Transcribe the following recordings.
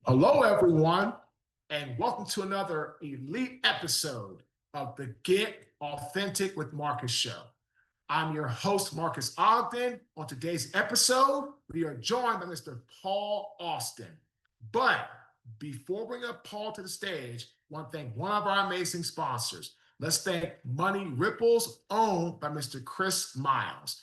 Hello, everyone, and welcome to another elite episode of the Get Authentic with Marques show. I'm your host, Marques Ogden. On today's episode, we are joined by Mr. Paul Austin. But before we bring up Paul to the stage, I want to thank one of our amazing sponsors. Let's thank Money Ripples, owned by Mr. Chris Miles.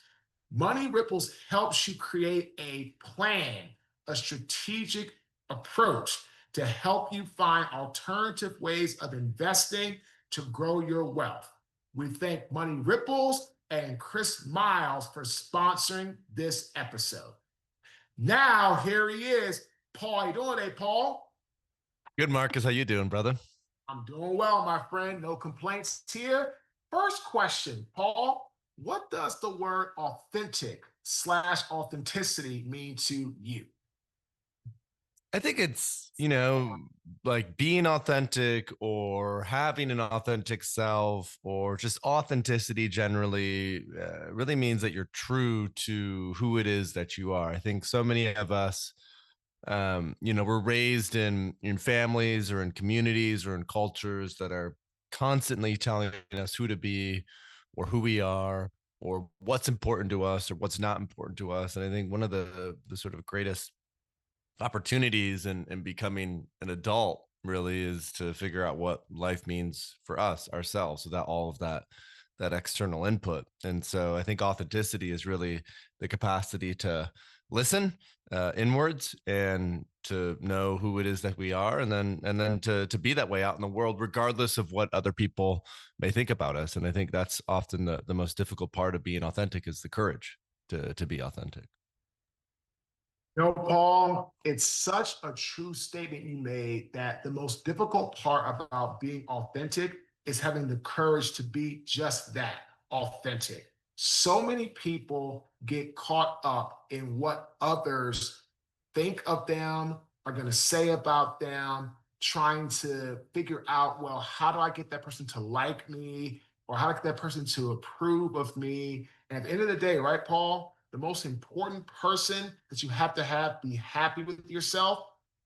Money Ripples helps you create a plan, a strategic approach to help you find alternative ways of investing to grow your wealth. We thank Money Ripples and Chris Miles for sponsoring this episode. Now, here he is. Paul, how you doing today, Paul? Good, Marcus. How you doing, brother? I'm doing well, my friend. No complaints here. First question, Paul. What does the word authentic/authenticity mean to you? I think it's like being authentic or having an authentic self or just authenticity generally really means that you're true to who it is that you are. I think so many of us, we're raised in families or in communities or in cultures that are constantly telling us who to be or who we are or what's important to us or what's not important to us. And I think one of the sort of greatest opportunities and becoming an adult really is to figure out what life means for us ourselves without all of that external input. And so I think authenticity is really the capacity to listen inwards and to know who it is that we are, and then to be that way out in the world regardless of what other people may think about us. And I think that's often the most difficult part of being authentic, is the courage to be authentic. Paul, it's such a true statement you made that the most difficult part about being authentic is having the courage to be just that, authentic. So many people get caught up in what others think of them, are going to say about them, trying to figure out, well, how do I get that person to like me? Or how do I get that person to approve of me? And at the end of the day, right, Paul? The most important person that you have to have be happy with yourself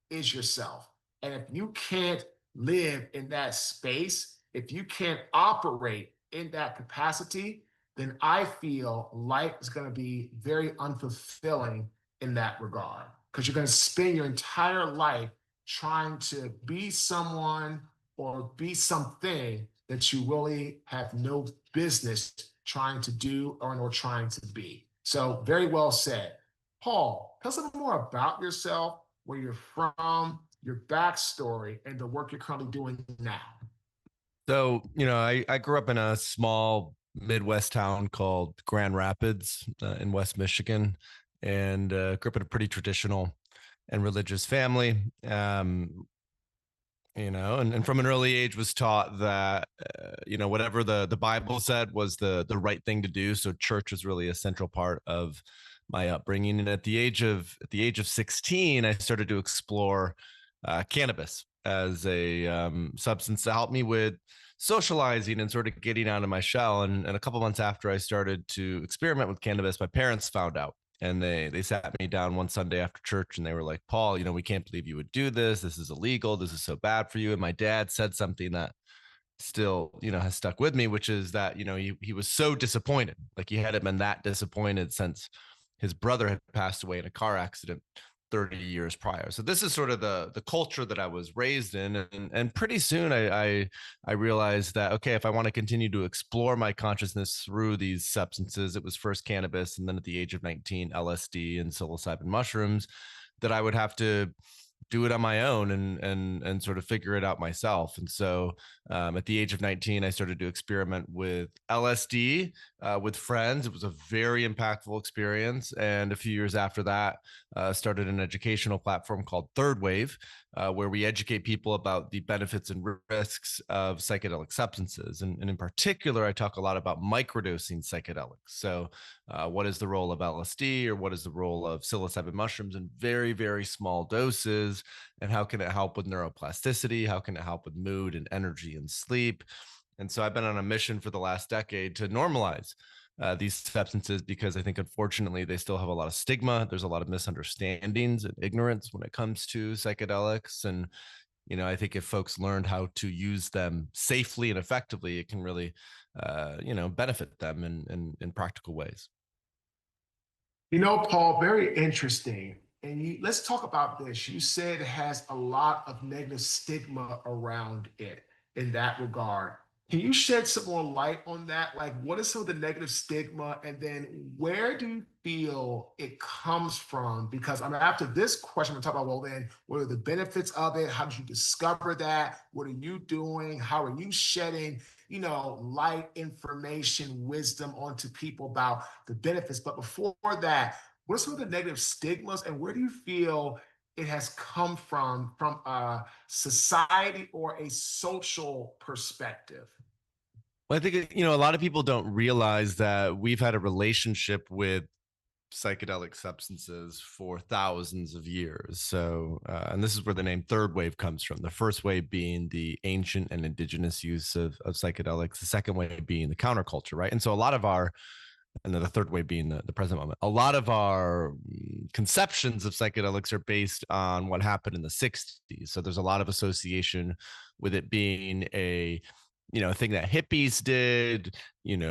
is yourself. And if you can't live in that space, if you can't operate in that capacity, then I feel life is going to be very unfulfilling in that regard, because you're going to spend your entire life trying to be someone or be something that you really have no business trying to do or trying to be. So very well said. Paul, tell us a little more about yourself, where you're from, your backstory, and the work you're currently doing now. So, I grew up in a small Midwest town called Grand Rapids in West Michigan, and grew up in a pretty traditional and religious family. And from an early age was taught that, whatever the Bible said was the right thing to do. So church was really a central part of my upbringing. And at the age of 16, I started to explore cannabis as a substance to help me with socializing and sort of getting out of my shell. And a couple months after I started to experiment with cannabis, my parents found out. And they sat me down one Sunday after church and they were like, Paul, we can't believe you would do this. This is illegal. This is so bad for you. And my dad said something that still, has stuck with me, which is that, he was so disappointed. Like he hadn't been that disappointed since his brother had passed away in a car accident 30 years prior. So this is sort of the culture that I was raised in. And pretty soon I realized that, okay, if I want to continue to explore my consciousness through these substances, it was first cannabis, and then at the age of 19, LSD and psilocybin mushrooms, that I would have to do it on my own and sort of figure it out myself. And so at the age of 19, I started to experiment with LSD with friends. It was a very impactful experience. And a few years after that, started an educational platform called Third Wave, where we educate people about the benefits and risks of psychedelic substances. And in particular, I talk a lot about microdosing psychedelics. So what is the role of LSD, or what is the role of psilocybin mushrooms in very, very small doses? And how can it help with neuroplasticity? How can it help with mood and energy and sleep? And so I've been on a mission for the last decade to normalize these substances, because I think unfortunately they still have a lot of stigma. There's a lot of misunderstandings and ignorance when it comes to psychedelics. And I think if folks learned how to use them safely and effectively, it can really benefit them in practical ways. Paul, very interesting. And let's talk about this. You said it has a lot of negative stigma around it in that regard. Can you shed some more light on that? Like, what is some of the negative stigma? And then where do you feel it comes from? Because after this question, I'm going to talk about, well, then, what are the benefits of it? How did you discover that? What are you doing? How are you shedding, light, information, wisdom onto people about the benefits? But before that, what are some of the negative stigmas and where do you feel it has come from a society or a social perspective? Well, I think, a lot of people don't realize that we've had a relationship with psychedelic substances for thousands of years. So, and this is where the name third wave comes from. The first wave being the ancient and indigenous use of psychedelics, the second wave being the counterculture, right? And so a lot of our, and then the third wave being the present moment, a lot of our conceptions of psychedelics are based on what happened in the 60s. So there's a lot of association with it being a thing that hippies did,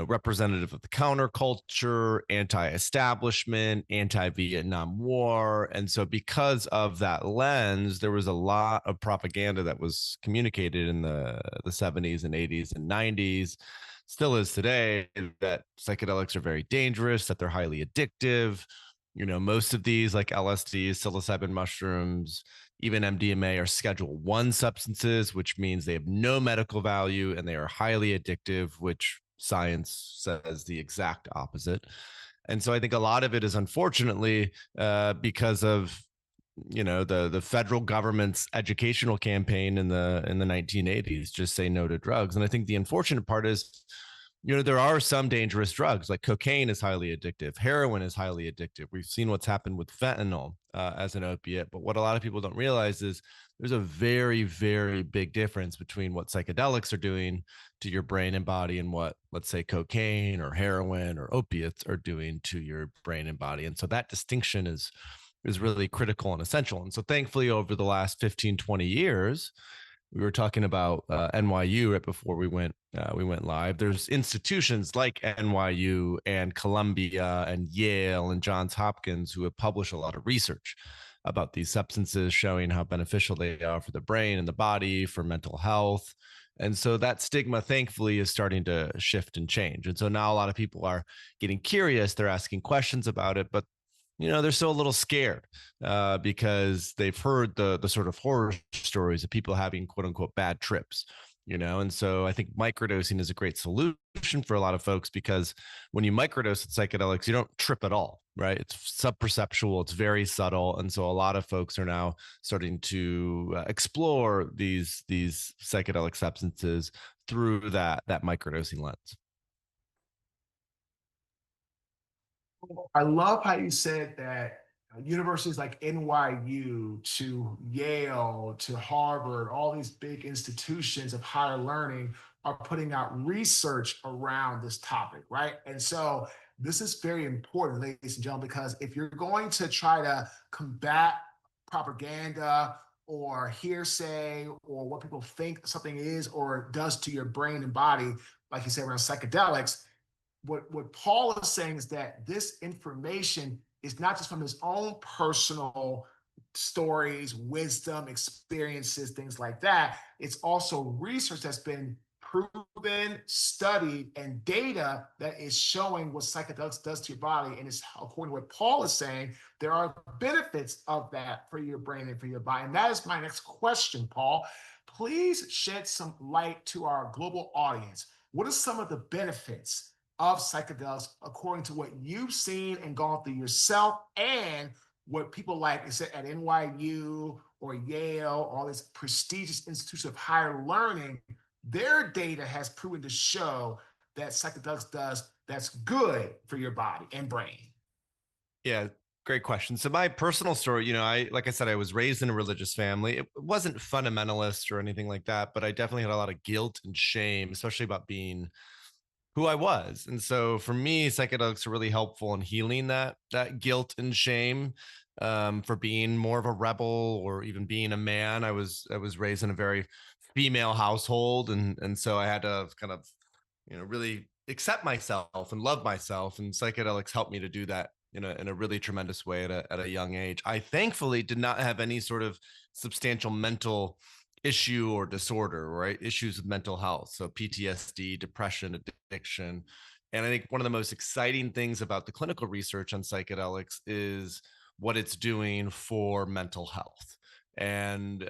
representative of the counterculture, anti-establishment, anti-Vietnam War. And so because of that lens, there was a lot of propaganda that was communicated in the 70s and 80s and 90s, still is today, that psychedelics are very dangerous, that they're highly addictive. Most of these, like LSD, psilocybin mushrooms, even MDMA, are Schedule 1 substances, which means they have no medical value and they are highly addictive, which science says the exact opposite. And so I think a lot of it is unfortunately because of the federal government's educational campaign in the 1980s, just say no to drugs. And I think the unfortunate part is, there are some dangerous drugs, like cocaine is highly addictive, heroin is highly addictive. We've seen what's happened with fentanyl as an opiate. But what a lot of people don't realize is there's a very, very big difference between what psychedelics are doing to your brain and body and what, let's say, cocaine or heroin or opiates are doing to your brain and body. And so that distinction is really critical and essential. And so thankfully, over the last 15, 20 years, we were talking about NYU right before we went live. There's institutions like NYU and Columbia and Yale and Johns Hopkins who have published a lot of research about these substances, showing how beneficial they are for the brain and the body, for mental health. And so that stigma, thankfully, is starting to shift and change. And so now a lot of people are getting curious. They're asking questions about it, but they're still a little scared because they've heard the sort of horror stories of people having quote unquote bad trips, and so I think microdosing is a great solution for a lot of folks, because when you microdose with psychedelics, you don't trip at all, right? It's subperceptual, it's very subtle. And so a lot of folks are now starting to explore these psychedelic substances through that microdosing lens. I love how you said that universities like NYU to Yale to Harvard, all these big institutions of higher learning are putting out research around this topic, right? And so this is very important, ladies and gentlemen, because if you're going to try to combat propaganda or hearsay or what people think something is or does to your brain and body, like you said, around psychedelics, what Paul is saying is that this information is not just from his own personal stories, wisdom, experiences, things like that. It's also research that's been proven, studied, and data that is showing what psychedelics does to your body. And it's according to what Paul is saying, there are benefits of that for your brain and for your body. And that is my next question, Paul. Please shed some light to our global audience. What are some of the benefits of psychedelics according to what you've seen and gone through yourself, and what people like I said at NYU or Yale, all these prestigious institutions of higher learning, their data has proven to show that psychedelics does that's good for your body and brain? Yeah, great question. So my personal story, like I said, I was raised in a religious family. It wasn't fundamentalist or anything like that, but I definitely had a lot of guilt and shame, especially about being who I was. And so for me, psychedelics are really helpful in healing that guilt and shame, for being more of a rebel or even being a man. I was raised in a very female household, and so I had to kind of, really accept myself and love myself. And psychedelics helped me to do that in a really tremendous way at a young age. I thankfully did not have any sort of substantial mental issue or disorder, right? Issues with mental health. So PTSD, depression, addiction. And I think one of the most exciting things about the clinical research on psychedelics is what it's doing for mental health. And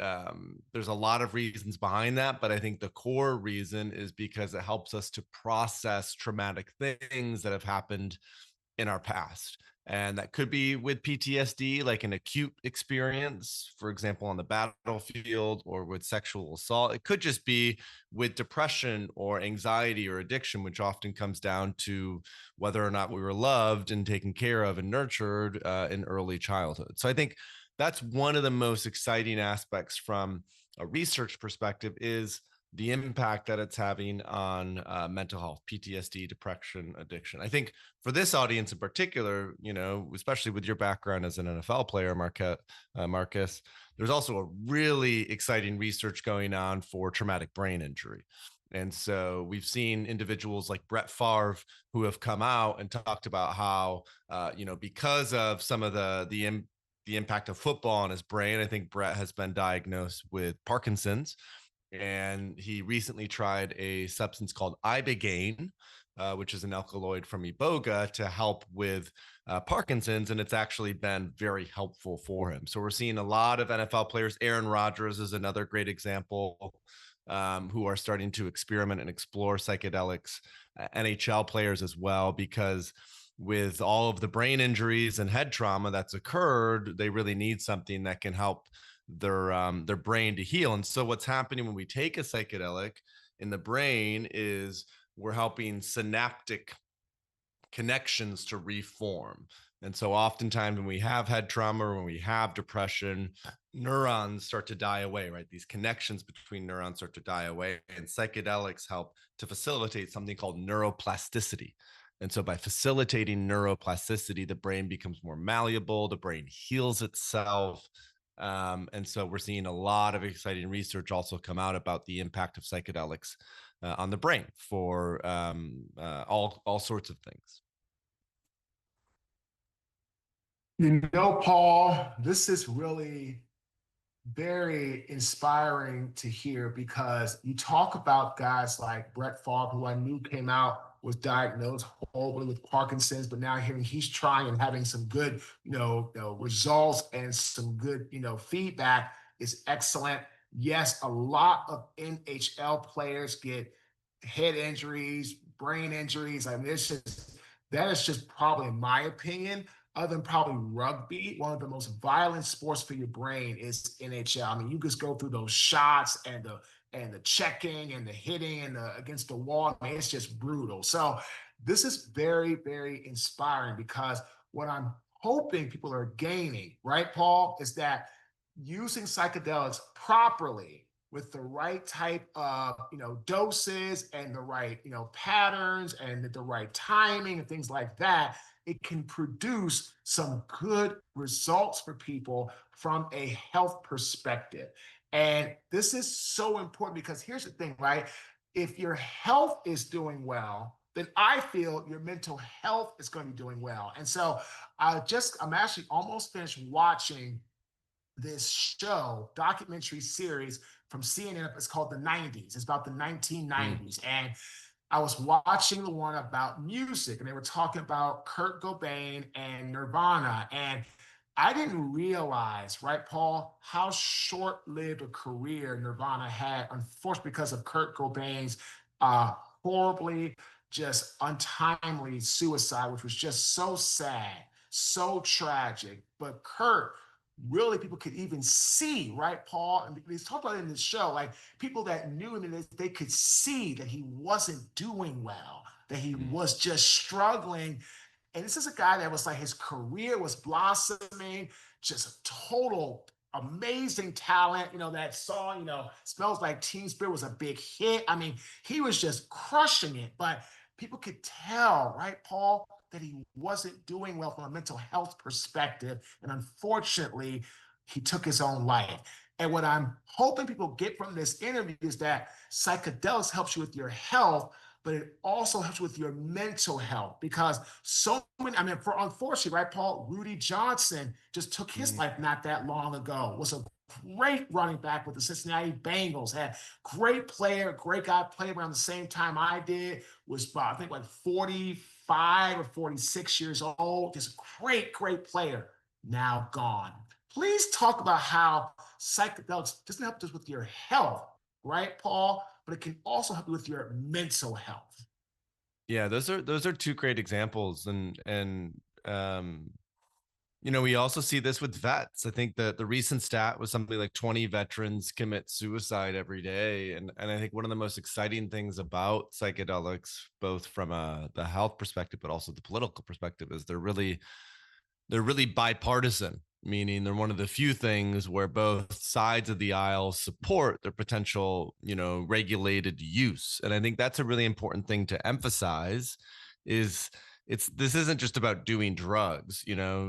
there's a lot of reasons behind that, but I think the core reason is because it helps us to process traumatic things that have happened in our past. And that could be with PTSD, like an acute experience, for example, on the battlefield, or with sexual assault. It could just be with depression or anxiety or addiction, which often comes down to whether or not we were loved and taken care of and nurtured in early childhood. So I think that's one of the most exciting aspects from a research perspective, is the impact that it's having on mental health, PTSD, depression, addiction. I think for this audience in particular, especially with your background as an NFL player, Marques, there's also a really exciting research going on for traumatic brain injury. And so we've seen individuals like Brett Favre who have come out and talked about how, because of some of the impact of football on his brain, I think Brett has been diagnosed with Parkinson's, and he recently tried a substance called ibogaine, which is an alkaloid from iboga, to help with Parkinson's, and it's actually been very helpful for him. So we're seeing a lot of NFL players. Aaron Rodgers is another great example, who are starting to experiment and explore psychedelics. NHL players as well, because with all of the brain injuries and head trauma that's occurred, they really need something that can help their brain to heal. And so what's happening when we take a psychedelic in the brain is we're helping synaptic connections to reform. And so oftentimes when we have head trauma or when we have depression, neurons start to die away, right? These connections between neurons start to die away. And psychedelics help to facilitate something called neuroplasticity. And so by facilitating neuroplasticity, the brain becomes more malleable, the brain heals itself. And so we're seeing a lot of exciting research also come out about the impact of psychedelics on the brain for all sorts of things. Paul, this is really very inspiring to hear, because you talk about guys like Brett Favre, who I knew came out, was diagnosed horribly with Parkinson's, but now hearing he's trying and having some good, results and some good, feedback is excellent. Yes, a lot of NHL players get head injuries, brain injuries. I mean, that is just probably, in my opinion, other than probably rugby, one of the most violent sports for your brain is NHL. I mean, you just go through those shots and the checking and the hitting and against the wall. I mean, it's just brutal. So this is very, very inspiring, because what I'm hoping people are gaining, right, Paul, is that using psychedelics properly with the right type of doses and the right patterns and the right timing and things like that, it can produce some good results for people from a health perspective. And this is so important, because here's the thing, right? If your health is doing well, then I feel your mental health is going to be doing well. And so I'm actually almost finished watching this documentary series from CNN. It's called The 90s. It's about the 1990s. And I was watching the one about music, and they were talking about Kurt Cobain and Nirvana. And I didn't realize, right, Paul, how short-lived a career Nirvana had, unfortunately, because of Kurt Cobain's horribly, just untimely suicide, which was just so sad, so tragic. But Kurt, really, people could even see, right, Paul? And he's talked about it in this show, like people that knew him, and they could see that he wasn't doing well, that he was just struggling. And this is a guy that was like, his career was blossoming, just a total amazing talent. That song, Smells Like Teen Spirit was a big hit. I mean, he was just crushing it. But people could tell, right, Paul, that he wasn't doing well from a mental health perspective. And unfortunately, he took his own life. And what I'm hoping people get from this interview is that psychedelics helps you with your health, but it also helps you with your mental health because so many, I mean, for unfortunately, right, Paul, Rudy Johnson just took his Mm. life not that long ago, was a great running back with the Cincinnati Bengals, had great player, great guy, played around the same time I did, was I think like 45 or 46 years old, just great player, now gone. Please talk about how psychedelics doesn't help just with your health, right, Paul? But it can also help you with your mental health. Yeah, those are two great examples, and um, we also see this with vets. I think that the recent stat was something like 20 veterans commit suicide every day, and I think one of the most exciting things about psychedelics, both from the health perspective but also the political perspective, is they're really bipartisan, meaning they're one of the few things where both sides of the aisle support their potential, regulated use. And I think that's a really important thing to emphasize is this isn't just about doing drugs,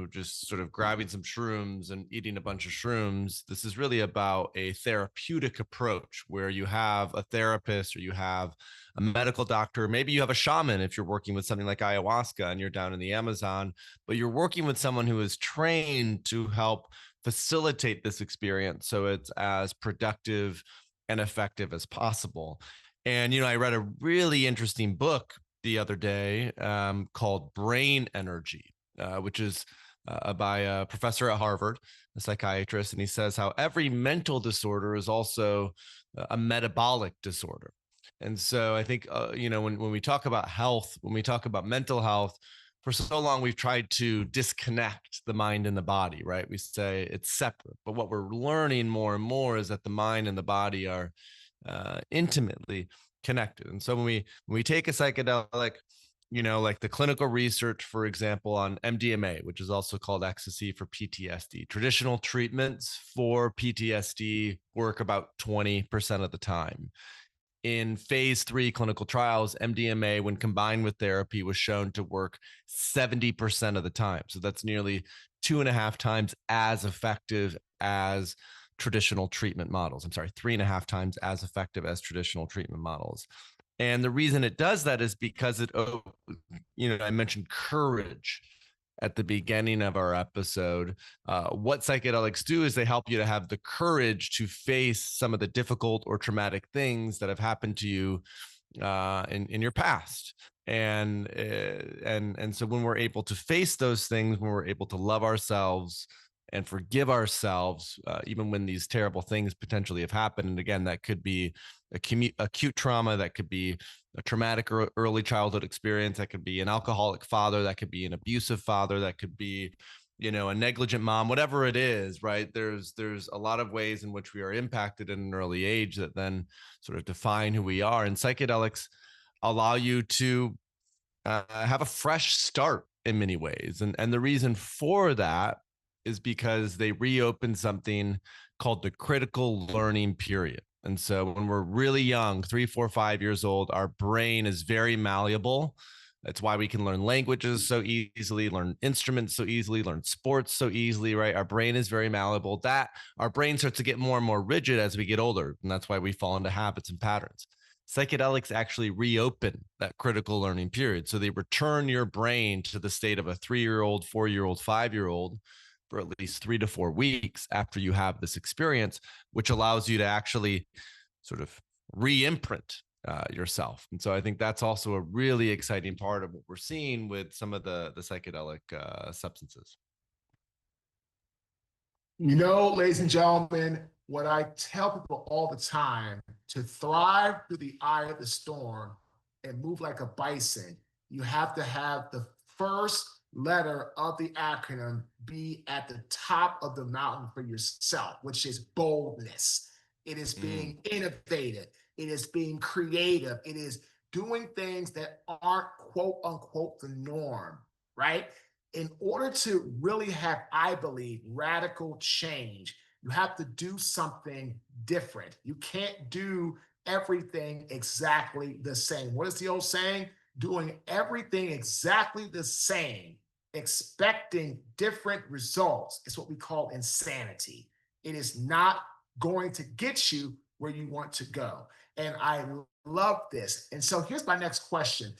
just sort of grabbing some shrooms and eating a bunch of shrooms. This is really about a therapeutic approach where you have a therapist or you have a medical doctor, maybe you have a shaman if you're working with something like ayahuasca and you're down in the Amazon, but you're working with someone who is trained to help facilitate this experience so it's as productive and effective as possible. And I read a really interesting book the other day called Brain Energy, which is by a professor at Harvard, a psychiatrist, and he says how every mental disorder is also a metabolic disorder. And so I think when we talk about health, when we talk about mental health, for so long we've tried to disconnect the mind and the body, right? We say it's separate, but what we're learning more and more is that the mind and the body are intimately connected. And so when we take a psychedelic, like the clinical research, for example, on MDMA, which is also called ecstasy for PTSD, traditional treatments for PTSD work about 20% of the time. In phase 3 clinical trials, MDMA, when combined with therapy, was shown to work 70% of the time. So that's nearly 2.5 times as effective as traditional treatment models. I'm sorry, 3.5 times as effective as traditional treatment models. And the reason it does that is because I mentioned courage at the beginning of our episode. What psychedelics do is they help you to have the courage to face some of the difficult or traumatic things that have happened to you in your past. And so when we're able to face those things, when we're able to love ourselves and forgive ourselves, even when these terrible things potentially have happened. And again, that could be acute trauma, that could be a traumatic early childhood experience, that could be an alcoholic father, that could be an abusive father, that could be a negligent mom, whatever it is, right? There's a lot of ways in which we are impacted in an early age that then sort of define who we are. And psychedelics allow you to have a fresh start in many ways. And the reason for that is because they reopen something called the critical learning period. And so when we're really young, 3, 4, 5 years old, our brain is very malleable. That's why we can learn languages so easily, learn instruments so easily, learn sports so easily, right? Our brain is very malleable. That our brain starts to get more and more rigid as we get older. And that's why we fall into habits and patterns. Psychedelics actually reopen that critical learning period. So they return your brain to the state of a 3-year-old, 4-year-old, 5-year-old for at least 3 to 4 weeks after you have this experience, which allows you to actually sort of re-imprint yourself. And so I think that's also a really exciting part of what we're seeing with some of the psychedelic substances. Ladies and gentlemen, what I tell people all the time, to thrive through the eye of the storm and move like a bison, you have to have the first letter of the acronym be at the top of the mountain for yourself, which is boldness. It is being innovative. It is being creative. It is doing things that aren't quote unquote the norm, right? In order to really have, I believe, radical change, you have to do something different. You can't do everything exactly the same. What is the old saying? doing everything exactly the same, expecting different results, is what we call insanity. It is not going to get you where you want to go. And I love this. And so here's my next question.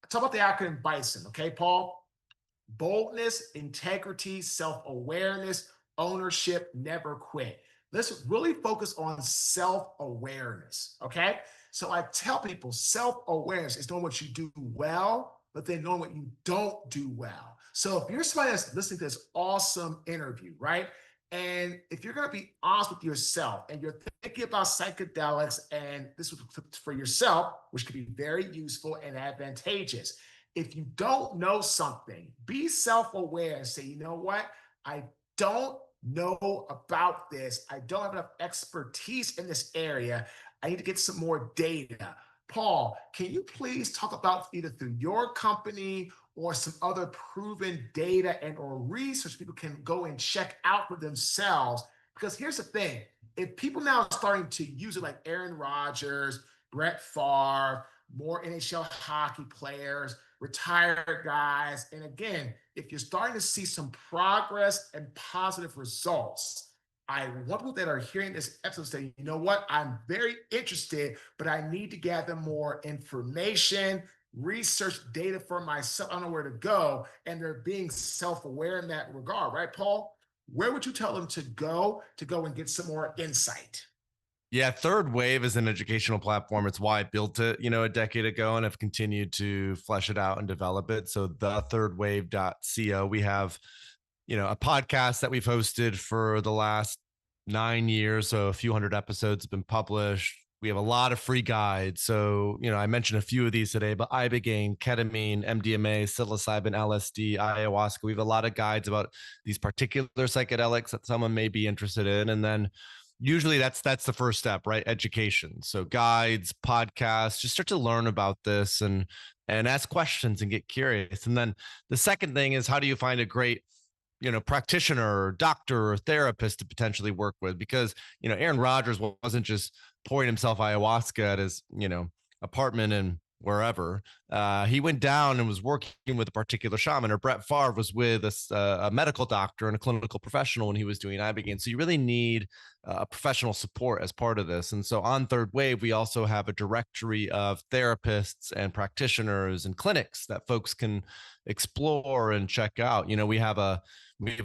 Talk about the acronym BISON, okay, Paul? Boldness, integrity, self awareness, ownership, never quit. Let's really focus on self awareness. Okay. So I tell people self awareness is knowing what you do well, but then knowing what you don't do well. So if you're somebody that's listening to this awesome interview, right? And if you're going to be honest with yourself and you're thinking about psychedelics and this was for yourself, which could be very useful and advantageous, if you don't know something, be self aware and say, you know what? I don't know about this. I don't have enough expertise in this area. I need to get some more data. Paul, can you please talk about either through your company or some other proven data and or research people can go and check out for themselves? Because here's the thing, if people now are starting to use it like Aaron Rodgers, Brett Favre, more NHL hockey players, retired guys. And again, if you're starting to see some progress and positive results, I want people that are hearing this episode say, you know what, I'm very interested, but I need to gather more information, research data for myself. I don't know where to go. And they're being self-aware in that regard, right, Paul? Where would you tell them to go and get some more insight? Yeah, Third Wave is an educational platform. It's why I built it, a decade ago, and have continued to flesh it out and develop it. So the thirdwave.co. We have, a podcast that we've hosted for the last 9 years. So a few hundred episodes have been published. We have a lot of free guides. So, I mentioned a few of these today, but ibogaine, ketamine, MDMA, psilocybin, LSD, ayahuasca. We have a lot of guides about these particular psychedelics that someone may be interested in. And then usually that's the first step, right? Education. So guides, podcasts, just start to learn about this and ask questions and get curious. And then the second thing is, how do you find a great practitioner or doctor or therapist to potentially work with? Because Aaron Rodgers wasn't just pouring himself ayahuasca at his apartment and wherever. He went down and was working with a particular shaman. Or Brett Favre was with a medical doctor and a clinical professional when he was doing ibogaine. So you really need professional support as part of this. And so on Third Wave, we also have a directory of therapists and practitioners and clinics that folks can explore and check out. We have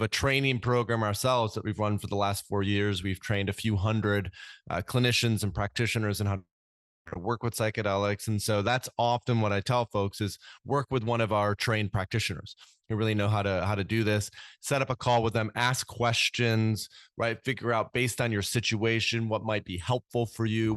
a training program ourselves that we've run for the last 4 years. We've trained a few hundred clinicians and practitioners in how to work with psychedelics. And so that's often what I tell folks is work with one of our trained practitioners who really know how to do this. Set up a call with them, ask questions, right? Figure out based on your situation what might be helpful for you,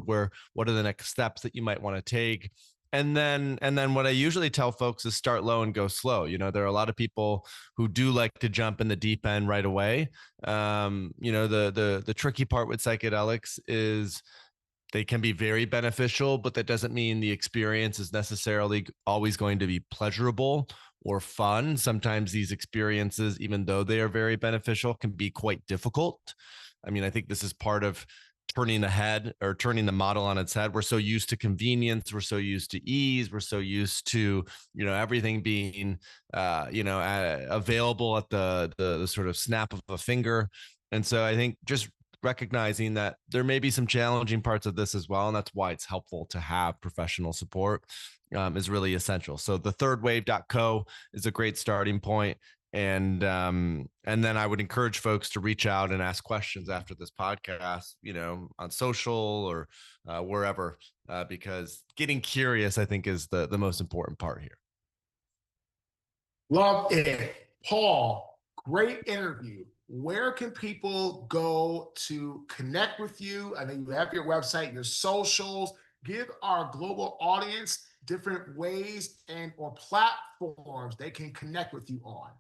what are the next steps that you might want to take. And then what I usually tell folks is start low and go slow. There are a lot of people who do like to jump in the deep end right away. The tricky part with psychedelics is they can be very beneficial, but that doesn't mean the experience is necessarily always going to be pleasurable or fun. Sometimes these experiences, even though they are very beneficial, can be quite difficult. I mean, I think this is part of turning the model on its head. We're so used to convenience. We're so used to ease. We're so used to, everything being, available at the sort of snap of a finger. And so I think just recognizing that there may be some challenging parts of this as well. And that's why it's helpful to have professional support is really essential. So the thirdwave.co is a great starting point. And then I would encourage folks to reach out and ask questions after this podcast, on social or wherever, because getting curious, I think, is the most important part here. Love it. Paul, great interview. Where can people go to connect with you? I know you have your website, your socials. Give our global audience different ways and or platforms they can connect with you on.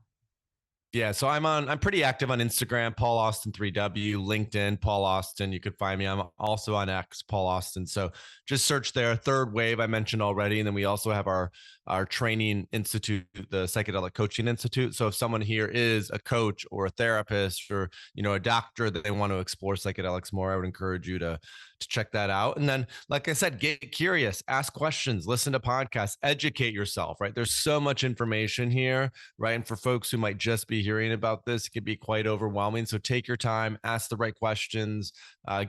Yeah, so I'm pretty active on Instagram, Paul Austin 3W, LinkedIn, Paul Austin. You could find me. I'm also on X, Paul Austin. So just search there. Third Wave I mentioned already, and then we also have our training institute, the Psychedelic Coaching Institute. So if someone here is a coach or a therapist or a doctor that they want to explore psychedelics more, I would encourage you to check that out. And then, like I said, get curious, ask questions, listen to podcasts, educate yourself. Right? There's so much information here, right? And for folks who might just be hearing about this, it can be quite overwhelming. So take your time, ask the right questions,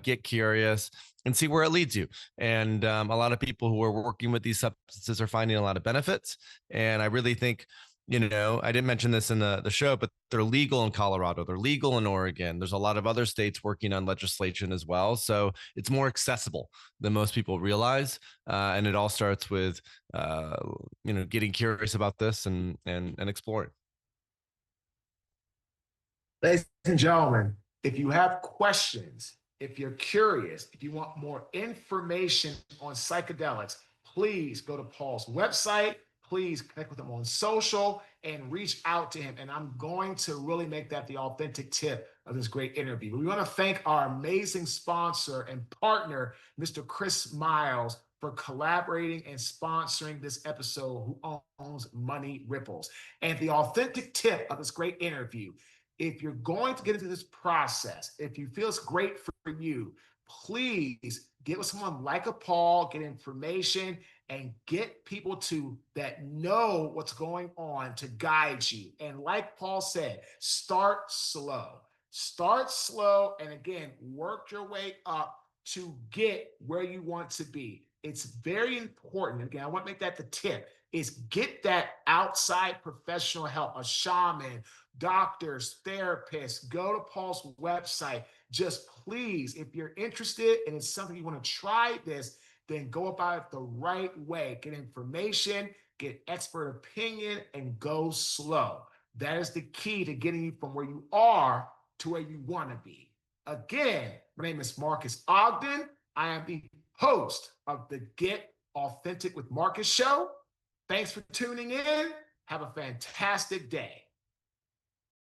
get curious, and see where it leads you. And a lot of people who are working with these substances are finding a lot of benefits. And I really think, I didn't mention this in the show, but they're legal in Colorado. They're legal in Oregon. There's a lot of other states working on legislation as well. So it's more accessible than most people realize. And it all starts with, getting curious about this and exploring. Ladies and gentlemen, if you have questions, if you're curious, if you want more information on psychedelics, please go to Paul's website. Please connect with him on social and reach out to him. And I'm going to really make that the authentic tip of this great interview. We want to thank our amazing sponsor and partner, Mr. Chris Miles, for collaborating and sponsoring this episode, who owns Money Ripples. And the authentic tip of this great interview: if you're going to get into this process, if you feel it's great for you, please get with someone like a Paul, get information, and get people that know what's going on to guide you. And like Paul said, start slow. Start slow, and again, work your way up to get where you want to be. It's very important. Again, I want to make that the tip, is get that outside professional help, a shaman, doctors, therapists. Go to Paul's website. Just please, if you're interested and it's something you want to try this, then go about it the right way. Get information, get expert opinion, and go slow. That is the key to getting you from where you are to where you want to be. Again, my name is Marques Ogden. I am the host of the Get Authentic with Marques show. Thanks for tuning in. Have a fantastic day.